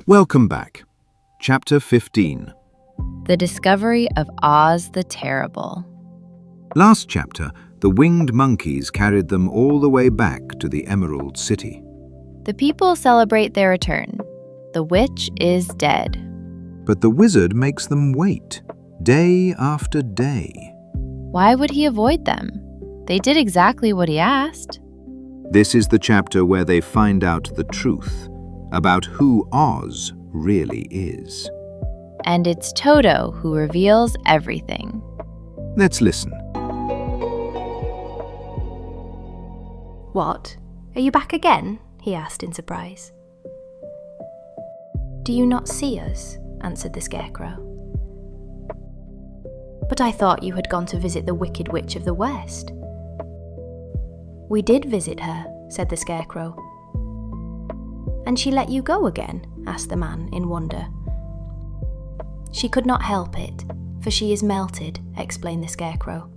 Welcome back. Chapter 15. The Discovery of Oz the Terrible. Last chapter, the winged monkeys carried them all the way back to the Emerald City. The people celebrate their return. The witch is dead. But the wizard makes them wait, day after day. Why would he avoid them? They did exactly what he asked. This is the chapter where they find out the truth about who Oz really is. And it's Toto who reveals everything. Let's listen. What? Are you back again? He asked in surprise. Do you not see us? Answered the Scarecrow. But I thought you had gone to visit the Wicked Witch of the West. We did visit her, said the Scarecrow. And she let you go again? Asked the man in wonder. She could not help it, for she is melted, explained the Scarecrow.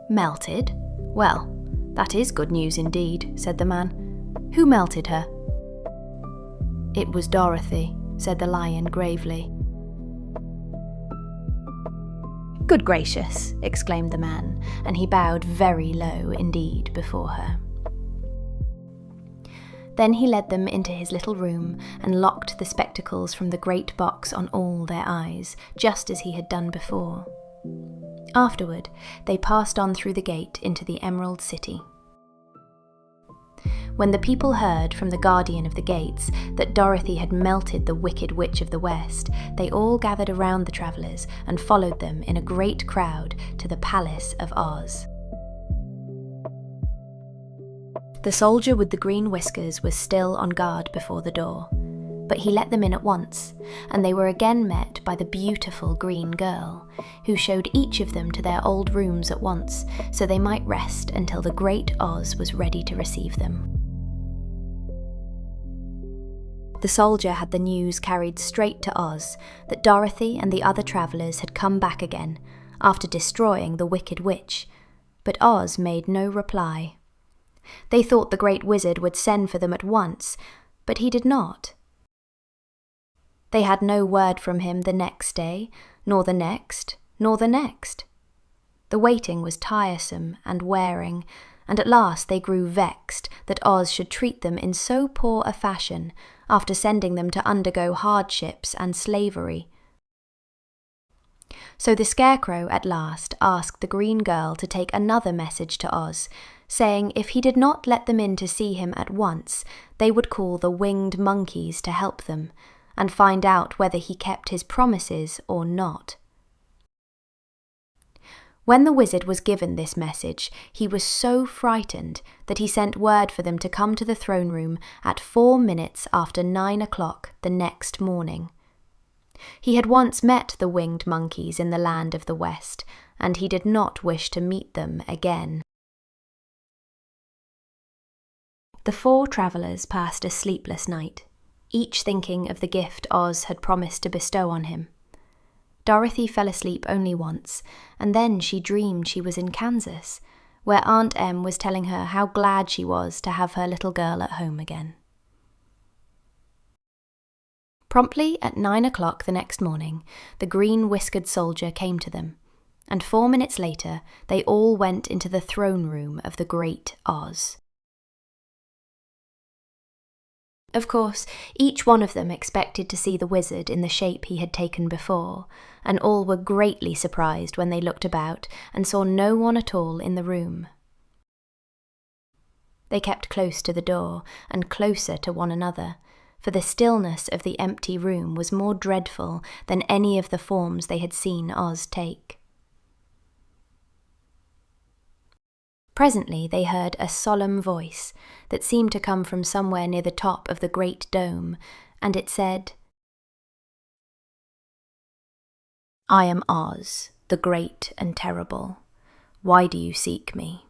Melted? Well, that is good news indeed, said the man. Who melted her? It was Dorothy, said the Lion gravely. Good gracious, exclaimed the man, and he bowed very low indeed before her. Then he led them into his little room and locked the spectacles from the great box on all their eyes, just as he had done before. Afterward, they passed on through the gate into the Emerald City. When the people heard from the guardian of the gates that Dorothy had melted the Wicked Witch of the West, they all gathered around the travellers and followed them in a great crowd to the Palace of Oz. The soldier with the green whiskers was still on guard before the door, but he let them in at once, and they were again met by the beautiful green girl, who showed each of them to their old rooms at once, so they might rest until the great Oz was ready to receive them. The soldier had the news carried straight to Oz that Dorothy and the other travellers had come back again, after destroying the Wicked Witch, but Oz made no reply. They thought the great wizard would send for them at once, but he did not. They had no word from him the next day, nor the next, nor the next. The waiting was tiresome and wearing, and at last they grew vexed that Oz should treat them in so poor a fashion after sending them to undergo hardships and slavery. So the Scarecrow at last asked the green girl to take another message to Oz, saying if he did not let them in to see him at once, they would call the winged monkeys to help them, and find out whether he kept his promises or not. When the wizard was given this message, he was so frightened that he sent word for them to come to the throne room at 4 minutes after 9 o'clock the next morning. He had once met the winged monkeys in the land of the West, and he did not wish to meet them again. The 4 travellers passed a sleepless night, each thinking of the gift Oz had promised to bestow on him. Dorothy fell asleep only once, and then she dreamed she was in Kansas, where Aunt Em was telling her how glad she was to have her little girl at home again. Promptly at 9 o'clock the next morning, the green-whiskered soldier came to them, and 4 minutes later they all went into the throne room of the great Oz. Of course, each one of them expected to see the wizard in the shape he had taken before, and all were greatly surprised when they looked about and saw no one at all in the room. They kept close to the door and closer to one another, for the stillness of the empty room was more dreadful than any of the forms they had seen Oz take. Presently they heard a solemn voice that seemed to come from somewhere near the top of the great dome, and it said, "I am Oz, the great and terrible. Why do you seek me?"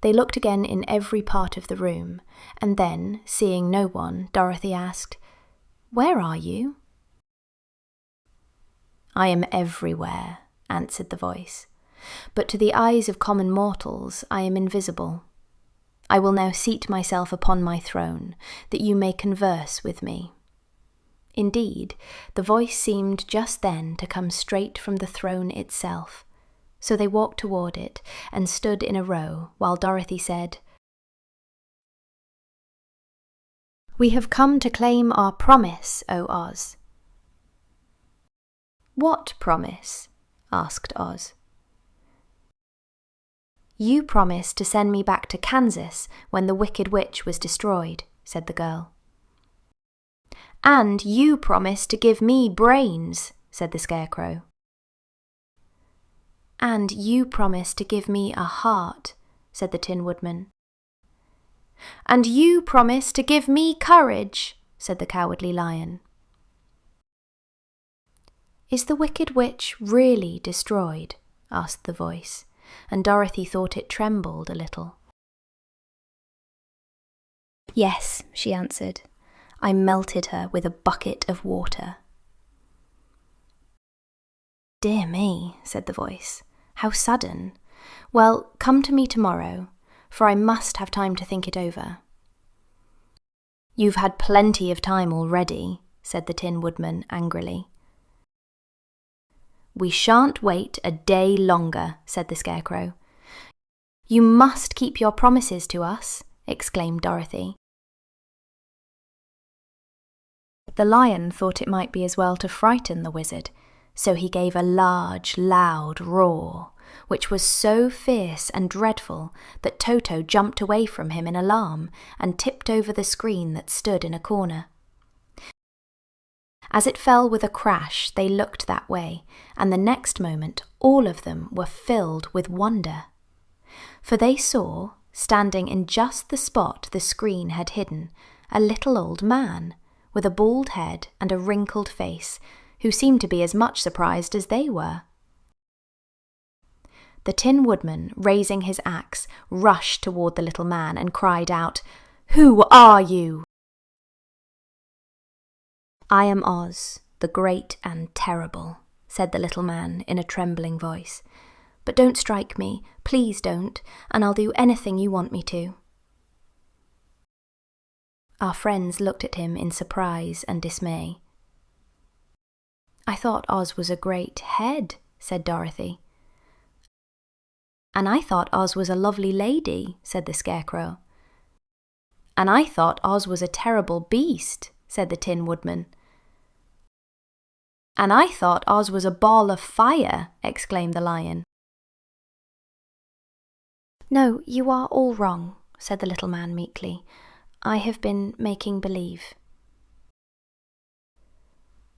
They looked again in every part of the room, and then, seeing no one, Dorothy asked, "Where are you?" "I am everywhere," answered the voice. "But to the eyes of common mortals I am invisible. I will now seat myself upon my throne, that you may converse with me." Indeed, the voice seemed just then to come straight from the throne itself, so they walked toward it and stood in a row while Dorothy said, "We have come to claim our promise, O Oz." "What promise?" asked Oz. "You promised to send me back to Kansas when the Wicked Witch was destroyed," said the girl. "And you promised to give me brains," said the Scarecrow. "And you promised to give me a heart," said the Tin Woodman. "And you promised to give me courage," said the Cowardly Lion. "Is the Wicked Witch really destroyed?" asked the voice, and Dorothy thought it trembled a little. "Yes," she answered. "I melted her with a bucket of water." "Dear me," said the voice. "How sudden. Well, come to me tomorrow, for I must have time to think it over." "You've had plenty of time already," said the Tin Woodman angrily. "We shan't wait a day longer," said the Scarecrow. "You must keep your promises to us," exclaimed Dorothy. The lion thought it might be as well to frighten the wizard, so he gave a large, loud roar, which was so fierce and dreadful that Toto jumped away from him in alarm and tipped over the screen that stood in a corner. As it fell with a crash, they looked that way, and the next moment all of them were filled with wonder. For they saw, standing in just the spot the screen had hidden, a little old man, with a bald head and a wrinkled face, who seemed to be as much surprised as they were. The Tin Woodman, raising his axe, rushed toward the little man and cried out, "Who are you?" "I am Oz, the great and terrible," said the little man in a trembling voice. "But don't strike me, please don't, and I'll do anything you want me to." Our friends looked at him in surprise and dismay. "I thought Oz was a great head," said Dorothy. "And I thought Oz was a lovely lady," said the Scarecrow. "And I thought Oz was a terrible beast," said the Tin Woodman. "And I thought Oz was a ball of fire," exclaimed the lion. "No, you are all wrong," said the little man meekly. "I have been making believe."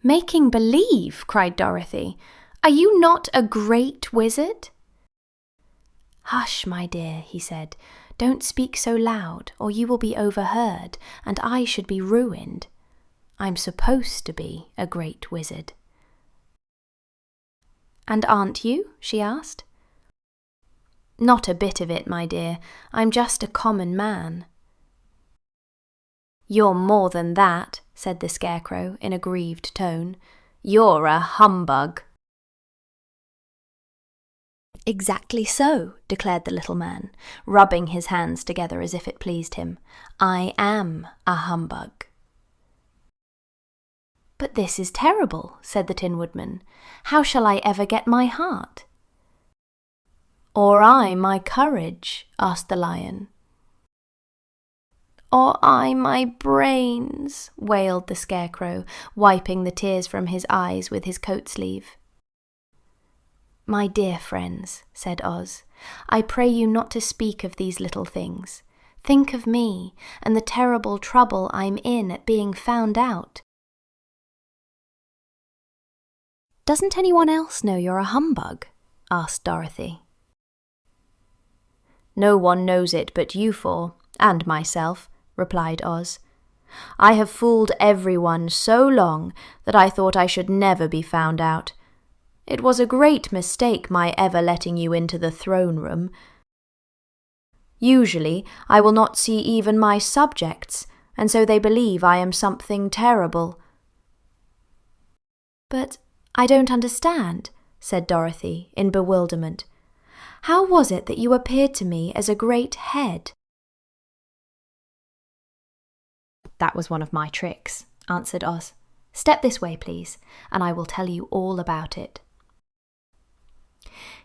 "Making believe?" cried Dorothy. "Are you not a great wizard?" "Hush, my dear," he said. "Don't speak so loud, or you will be overheard, and I should be ruined. I'm supposed to be a great wizard." "And aren't you?" she asked. "Not a bit of it, my dear. I'm just a common man." "You're more than that," said the Scarecrow in a grieved tone. "You're a humbug." "Exactly so," declared the little man, rubbing his hands together as if it pleased him. "I am a humbug." "But this is terrible," said the Tin Woodman. "How shall I ever get my heart?" "Or I my courage?" asked the lion. "Or I my brains?" wailed the Scarecrow, wiping the tears from his eyes with his coat sleeve. "My dear friends," said Oz, "I pray you not to speak of these little things. Think of me and the terrible trouble I'm in at being found out." "Doesn't anyone else know you're a humbug?" asked Dorothy. "No one knows it but you four, and myself," replied Oz. "I have fooled everyone so long that I thought I should never be found out. It was a great mistake my ever letting you into the throne room. Usually I will not see even my subjects, and so they believe I am something terrible." "But I don't understand," said Dorothy in bewilderment. "How was it that you appeared to me as a great head?" "That was one of my tricks," answered Oz. "Step this way, please, and I will tell you all about it."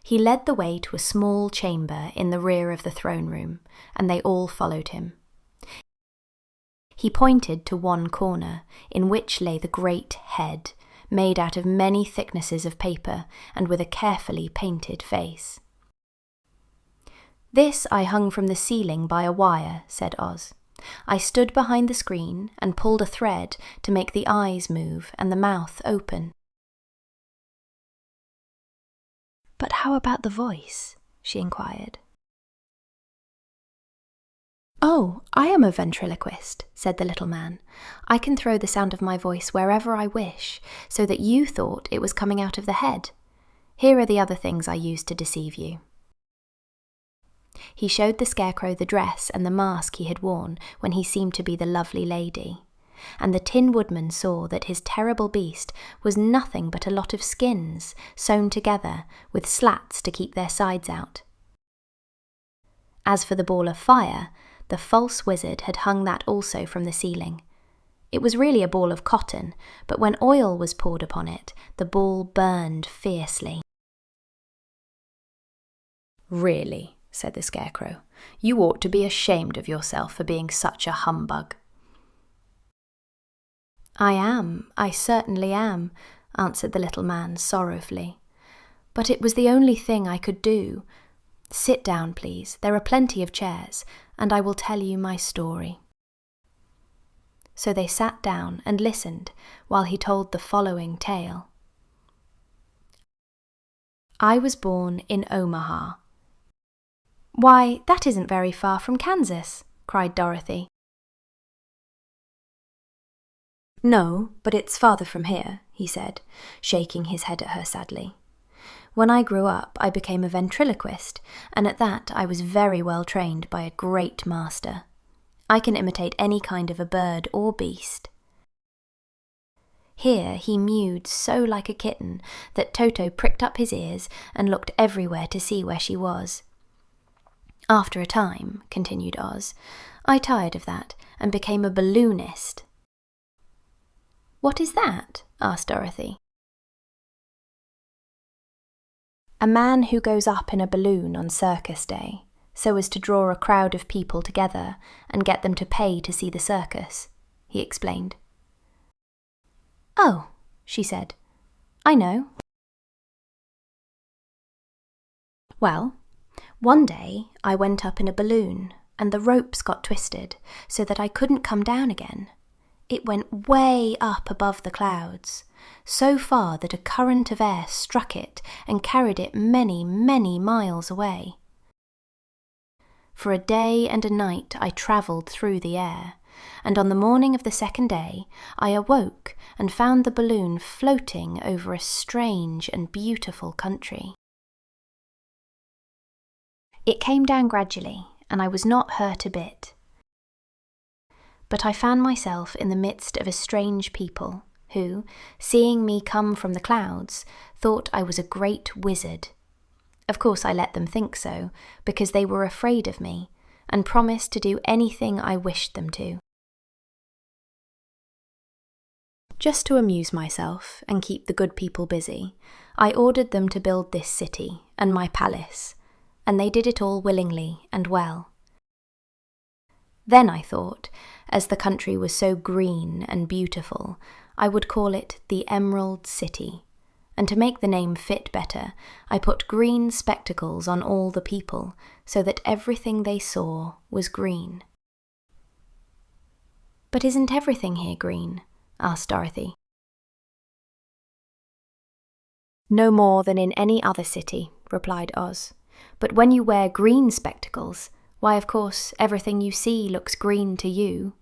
He led the way to a small chamber in the rear of the throne room, and they all followed him. He pointed to one corner, in which lay the great head, made out of many thicknesses of paper and with a carefully painted face. "This I hung from the ceiling by a wire," said Oz. "I stood behind the screen and pulled a thread to make the eyes move and the mouth open." "But how about the voice?" she inquired. "Oh, I am a ventriloquist," said the little man. "I can throw the sound of my voice wherever I wish, so that you thought it was coming out of the head. Here are the other things I used to deceive you." He showed the Scarecrow the dress and the mask he had worn when he seemed to be the lovely lady, and the Tin Woodman saw that his terrible beast was nothing but a lot of skins sewn together with slats to keep their sides out. As for the ball of fire, the false wizard had hung that also from the ceiling. It was really a ball of cotton, but when oil was poured upon it, the ball burned fiercely. "Really," said the Scarecrow, "you ought to be ashamed of yourself for being such a humbug." I certainly am," answered the little man sorrowfully. "But it was the only thing I could do. Sit down, please, there are plenty of chairs, and I will tell you my story." So they sat down and listened while he told the following tale. "I was born in Omaha." "Why, that isn't very far from Kansas," cried Dorothy. "No, but it's farther from here," he said, shaking his head at her sadly. "When I grew up, I became a ventriloquist, and at that I was very well trained by a great master. I can imitate any kind of a bird or beast." Here he mewed so like a kitten that Toto pricked up his ears and looked everywhere to see where she was. "After a time," continued Oz, "I tired of that and became a balloonist." "What is that?" asked Dorothy. "A man who goes up in a balloon on circus day, so as to draw a crowd of people together and get them to pay to see the circus," he explained. "Oh," she said, "I know." "Well, one day I went up in a balloon and the ropes got twisted so that I couldn't come down again. It went way up above the clouds, so far that a current of air struck it and carried it many, many miles away. For a day and a night I travelled through the air, and on the morning of the second day I awoke and found the balloon floating over a strange and beautiful country. It came down gradually, and I was not hurt a bit. But I found myself in the midst of a strange people who, seeing me come from the clouds, thought I was a great wizard. Of course I let them think so, because they were afraid of me, and promised to do anything I wished them to. Just to amuse myself and keep the good people busy, I ordered them to build this city and my palace, and they did it all willingly and well. Then I thought, as the country was so green and beautiful, I would call it the Emerald City, and to make the name fit better, I put green spectacles on all the people, so that everything they saw was green. "But isn't everything here green?" asked Dorothy. "No more than in any other city," replied Oz. "But when you wear green spectacles, why, of course, everything you see looks green to you.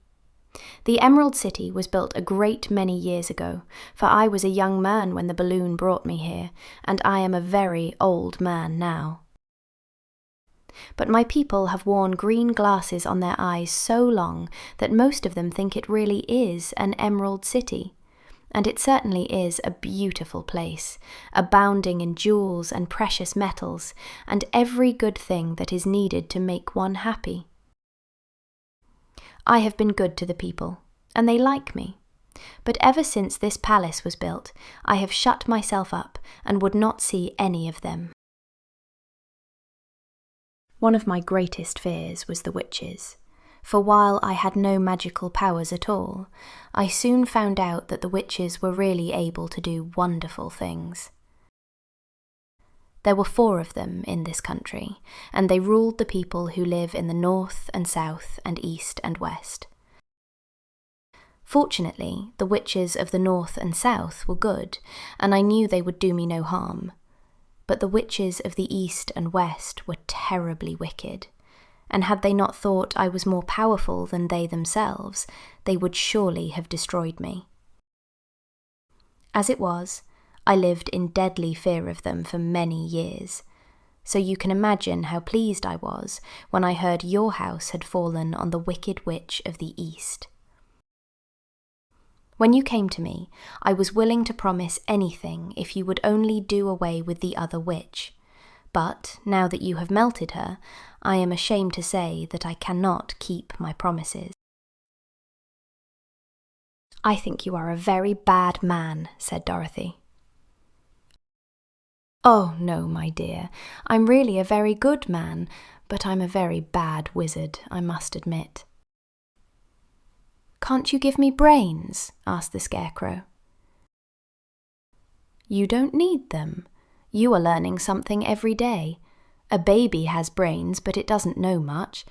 The Emerald City was built a great many years ago, for I was a young man when the balloon brought me here, and I am a very old man now. But my people have worn green glasses on their eyes so long that most of them think it really is an Emerald City, and it certainly is a beautiful place, abounding in jewels and precious metals, and every good thing that is needed to make one happy. I have been good to the people, and they like me. But ever since this palace was built, I have shut myself up and would not see any of them. One of my greatest fears was the witches, for while I had no magical powers at all, I soon found out that the witches were really able to do wonderful things. There were 4 of them in this country, and they ruled the people who live in the north and south and east and west. Fortunately, the witches of the north and south were good, and I knew they would do me no harm. But the witches of the east and west were terribly wicked, and had they not thought I was more powerful than they themselves, they would surely have destroyed me. As it was, I lived in deadly fear of them for many years, so you can imagine how pleased I was when I heard your house had fallen on the wicked witch of the east. When you came to me, I was willing to promise anything if you would only do away with the other witch. But, now that you have melted her, I am ashamed to say that I cannot keep my promises. I think you are a very bad man, said Dorothy. Oh, no, my dear, I'm really a very good man, but I'm a very bad wizard, I must admit. Can't you give me brains? Asked the Scarecrow. You don't need them. You are learning something every day. A baby has brains, but it doesn't know much.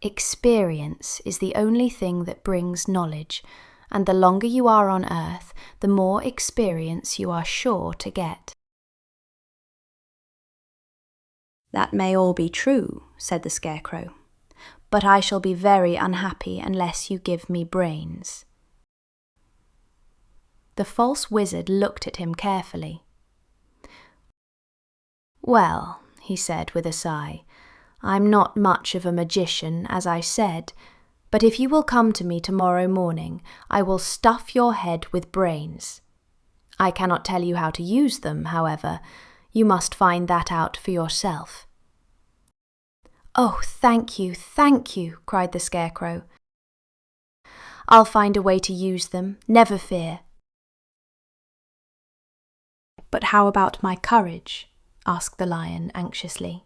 Experience is the only thing that brings knowledge, and the longer you are on Earth, the more experience you are sure to get. That may all be true, said the Scarecrow, but I shall be very unhappy unless you give me brains. The false wizard looked at him carefully. Well, he said with a sigh, I'm not much of a magician, as I said, but if you will come to me tomorrow morning, I will stuff your head with brains. I cannot tell you how to use them, however. You must find that out for yourself. Oh, thank you, cried the Scarecrow. I'll find a way to use them, never fear. But how about my courage? Asked the Lion anxiously.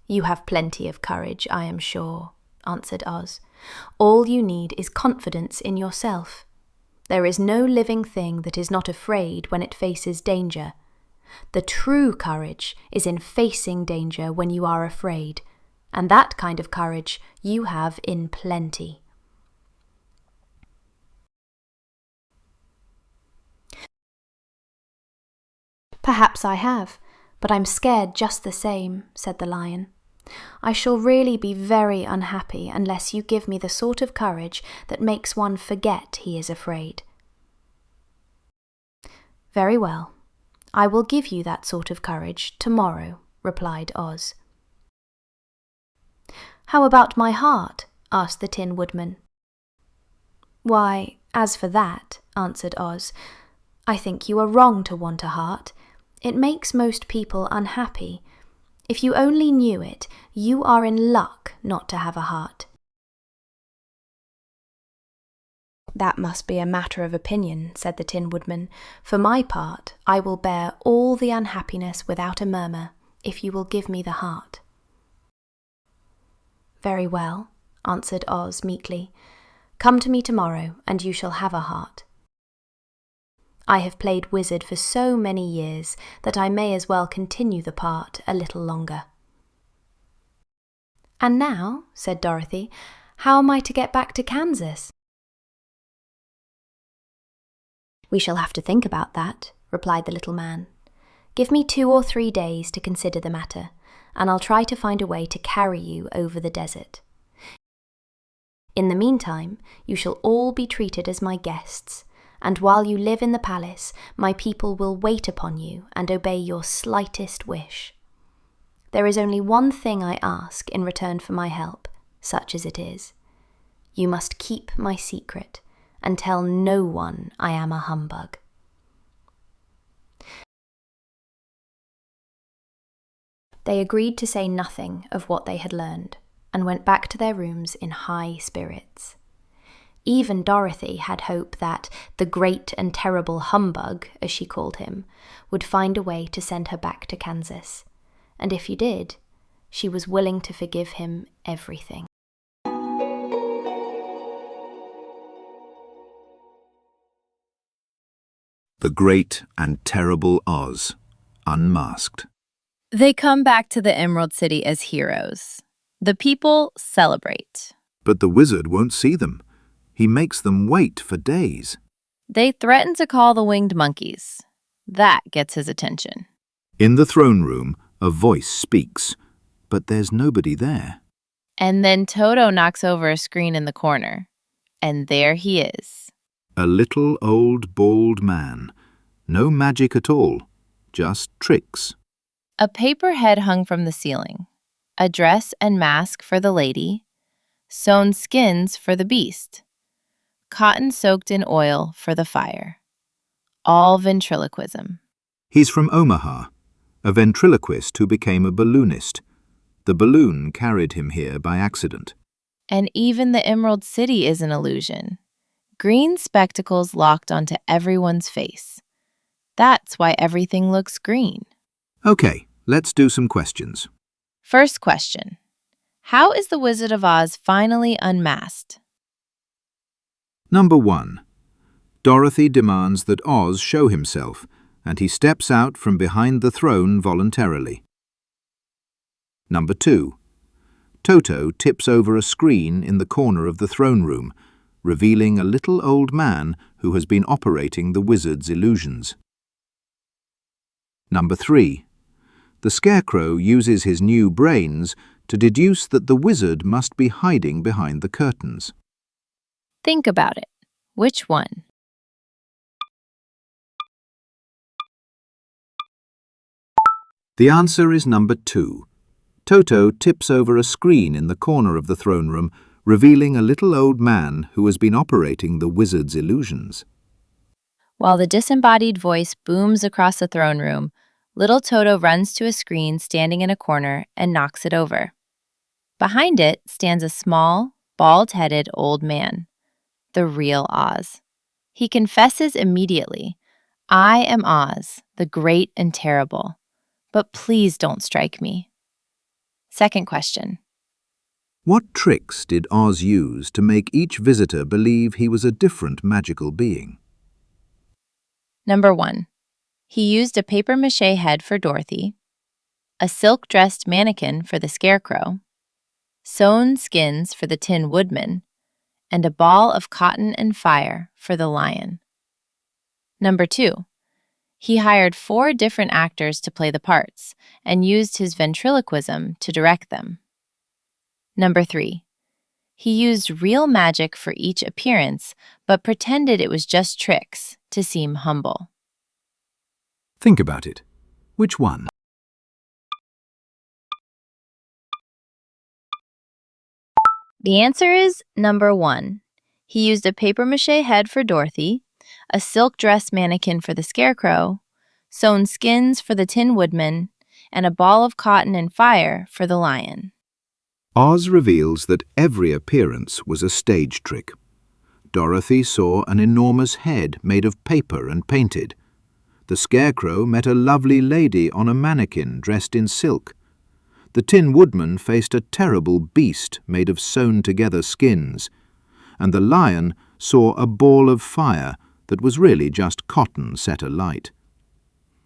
You have plenty of courage, I am sure, answered Oz. All you need is confidence in yourself. There is no living thing that is not afraid when it faces danger. The true courage is in facing danger when you are afraid, and that kind of courage you have in plenty. Perhaps I have, but I'm scared just the same, said the Lion. I shall really be very unhappy unless you give me the sort of courage that makes one forget he is afraid. Very well. I will give you that sort of courage tomorrow, replied Oz. How about my heart? Asked the Tin Woodman. Why, as for that, answered Oz, I think you are wrong to want a heart. It makes most people unhappy. If you only knew it, you are in luck not to have a heart. That must be a matter of opinion, said the Tin Woodman. For my part, I will bear all the unhappiness without a murmur, if you will give me the heart. Very well, answered Oz meekly. Come to me tomorrow, and you shall have a heart. I have played wizard for so many years that I may as well continue the part a little longer. And now, said Dorothy, how am I to get back to Kansas? We shall have to think about that, replied the little man. Give me 2 or 3 days to consider the matter, and I'll try to find a way to carry you over the desert. In the meantime, you shall all be treated as my guests, and while you live in the palace, my people will wait upon you and obey your slightest wish. There is only one thing I ask in return for my help, such as it is. You must keep my secret, and tell no one I am a humbug. They agreed to say nothing of what they had learned, and went back to their rooms in high spirits. Even Dorothy had hope that the great and terrible humbug, as she called him, would find a way to send her back to Kansas. And if he did, she was willing to forgive him everything. The Great and Terrible Oz, Unmasked. They come back to the Emerald City as heroes. The people celebrate. But the wizard won't see them. He makes them wait for days. They threaten to call the winged monkeys. That gets his attention. In the throne room, a voice speaks, but there's nobody there. And then Toto knocks over a screen in the corner. And there he is. A little old bald man. No magic at all, just tricks. A paper head hung from the ceiling. A dress and mask for the lady. Sewn skins for the beast. Cotton soaked in oil for the fire. All ventriloquism. He's from Omaha, a ventriloquist who became a balloonist. The balloon carried him here by accident. And even the Emerald City is an illusion. Green spectacles locked onto everyone's face. That's why everything looks green. Okay, let's do some questions. First question. How is the Wizard of Oz finally unmasked? Number 1. Dorothy demands that Oz show himself, and he steps out from behind the throne voluntarily. Number 2. Toto tips over a screen in the corner of the throne room, revealing a little old man who has been operating the wizard's illusions. Number 3. The Scarecrow uses his new brains to deduce that the wizard must be hiding behind the curtains. Think about it. Which one? The answer is number 2. Toto tips over a screen in the corner of the throne room, revealing a little old man who has been operating the wizard's illusions. While the disembodied voice booms across the throne room, little Toto runs to a screen standing in a corner and knocks it over. Behind it stands a small, bald-headed old man, the real Oz. He confesses immediately, "I am Oz, the great and terrible, but please don't strike me." Second question. What tricks did Oz use to make each visitor believe he was a different magical being? Number 1. He used a papier-mâché head for Dorothy, a silk-dressed mannequin for the Scarecrow, sewn skins for the Tin Woodman, and a ball of cotton and fire for the lion. Number 2. He hired 4 different actors to play the parts and used his ventriloquism to direct them. Number 3. He used real magic for each appearance, but pretended it was just tricks to seem humble. Think about it. Which one? The answer is number 1. He used a papier-mâché head for Dorothy, a silk dress mannequin for the Scarecrow, sewn skins for the Tin Woodman, and a ball of cotton and fire for the lion. Oz reveals that every appearance was a stage trick. Dorothy saw an enormous head made of paper and painted. The Scarecrow met a lovely lady on a mannequin dressed in silk. The Tin Woodman faced a terrible beast made of sewn-together skins. And the lion saw a ball of fire that was really just cotton set alight.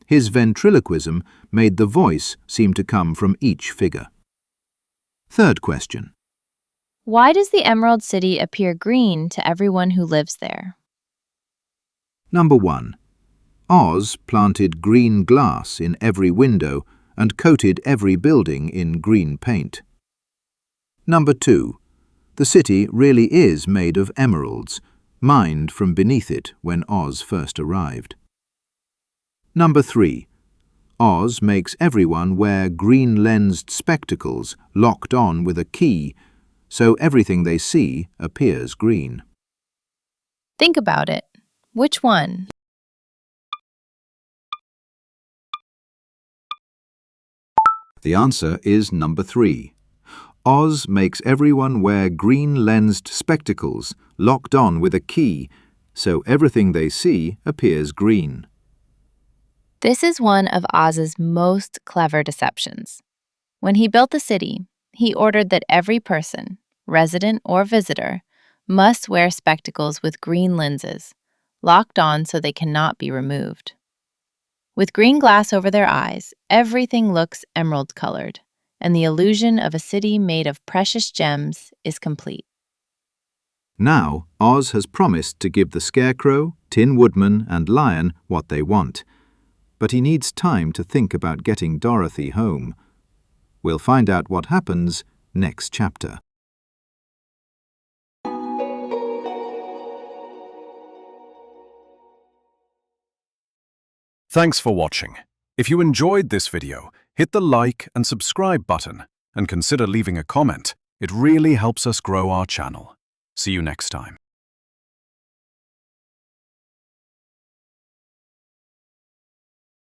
His ventriloquism made the voice seem to come from each figure. Third question. Why does the Emerald City appear green to everyone who lives there? Number 1. Oz planted green glass in every window and coated every building in green paint. Number 2. The city really is made of emeralds, mined from beneath it when Oz first arrived. Number 3. Oz makes everyone wear green-lensed spectacles locked on with a key, so everything they see appears green. Think about it. Which one? The answer is number 3. Oz makes everyone wear green-lensed spectacles locked on with a key, so everything they see appears green. This is one of Oz's most clever deceptions. When he built the city, he ordered that every person, resident or visitor, must wear spectacles with green lenses, locked on so they cannot be removed. With green glass over their eyes, everything looks emerald-colored, and the illusion of a city made of precious gems is complete. Now, Oz has promised to give the Scarecrow, Tin Woodman, and Lion what they want. But he needs time to think about getting Dorothy home. We'll find out what happens next chapter. Thanks for watching. If you enjoyed this video, hit the like and subscribe button and consider leaving a comment. It really helps us grow our channel. See you next time.